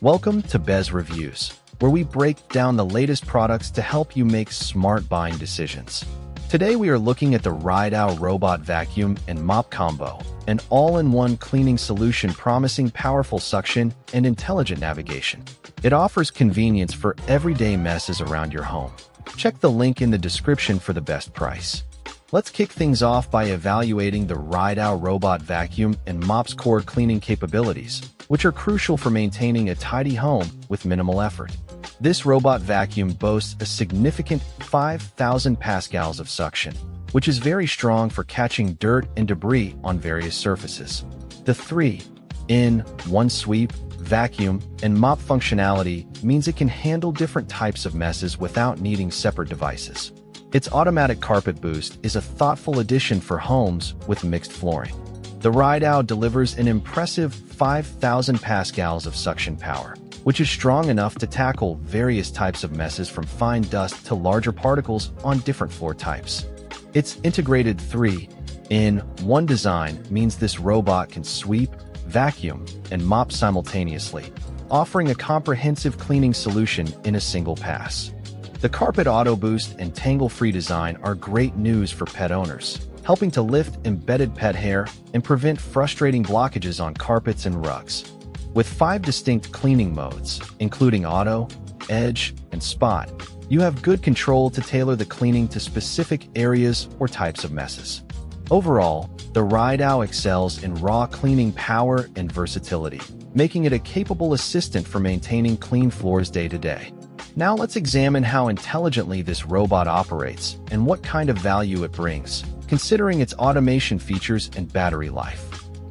Welcome to Bez Reviews, where we break down the latest products to help you make smart buying decisions. Today we are looking at the wrydao Robot Vacuum and Mop Combo, an all-in-one cleaning solution promising powerful suction and intelligent navigation. It offers convenience for everyday messes around your home. Check the link in the description for the best price. Let's kick things off by evaluating the wrydao Robot Vacuum and Mop's core cleaning capabilities, which are crucial for maintaining a tidy home with minimal effort. This robot vacuum boasts a significant 5,000 pascals of suction, which is very strong for catching dirt and debris on various surfaces. The 3-in-1 sweep, vacuum, and mop functionality means it can handle different types of messes without needing separate devices. Its automatic carpet boost is a thoughtful addition for homes with mixed flooring. The wrydao delivers an impressive 5,000 pascals of suction power, which is strong enough to tackle various types of messes from fine dust to larger particles on different floor types. Its integrated 3-in-1 design means this robot can sweep, vacuum, and mop simultaneously, offering a comprehensive cleaning solution in a single pass. The Carpet Auto Boost and tangle-free design are great news for pet owners, helping to lift embedded pet hair and prevent frustrating blockages on carpets and rugs. With 5 distinct cleaning modes, including Auto, Edge, and Spot, you have good control to tailor the cleaning to specific areas or types of messes. Overall, the wrydao excels in raw cleaning power and versatility, making it a capable assistant for maintaining clean floors day to day. Now let's examine how intelligently this robot operates and what kind of value it brings, considering its automation features and battery life.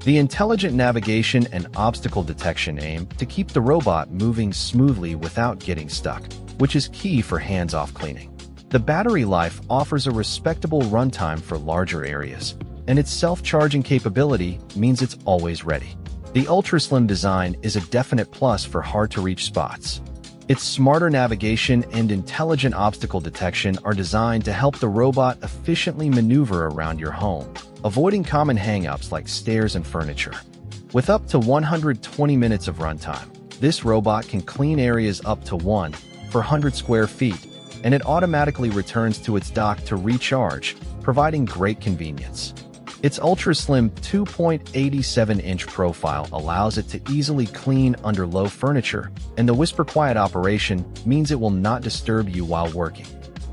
The intelligent navigation and obstacle detection aim to keep the robot moving smoothly without getting stuck, which is key for hands-off cleaning. The battery life offers a respectable runtime for larger areas, and its self-charging capability means it's always ready. The ultra-slim design is a definite plus for hard-to-reach spots. Its smarter navigation and intelligent obstacle detection are designed to help the robot efficiently maneuver around your home, avoiding common hang-ups like stairs and furniture. With up to 120 minutes of runtime, this robot can clean areas up to 100 square feet, and it automatically returns to its dock to recharge, providing great convenience. Its ultra-slim 2.87-inch profile allows it to easily clean under low furniture, and the whisper-quiet operation means it will not disturb you while working.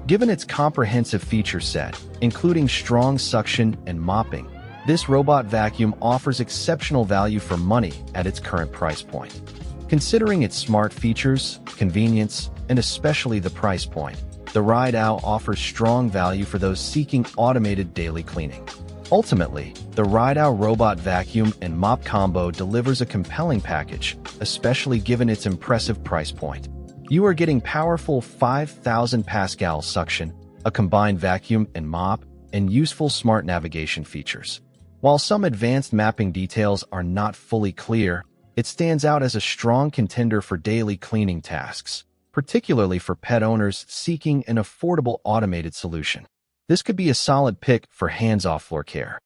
Given its comprehensive feature set, including strong suction and mopping, this robot vacuum offers exceptional value for money at its current price point. Considering its smart features, convenience, and especially the price point, the wrydao offers strong value for those seeking automated daily cleaning. Ultimately, the wrydao Robot Vacuum and Mop Combo delivers a compelling package, especially given its impressive price point. You are getting powerful 5,000 pascal suction, a combined vacuum and mop, and useful smart navigation features. While some advanced mapping details are not fully clear, it stands out as a strong contender for daily cleaning tasks, particularly for pet owners seeking an affordable automated solution. This could be a solid pick for hands-off floor care.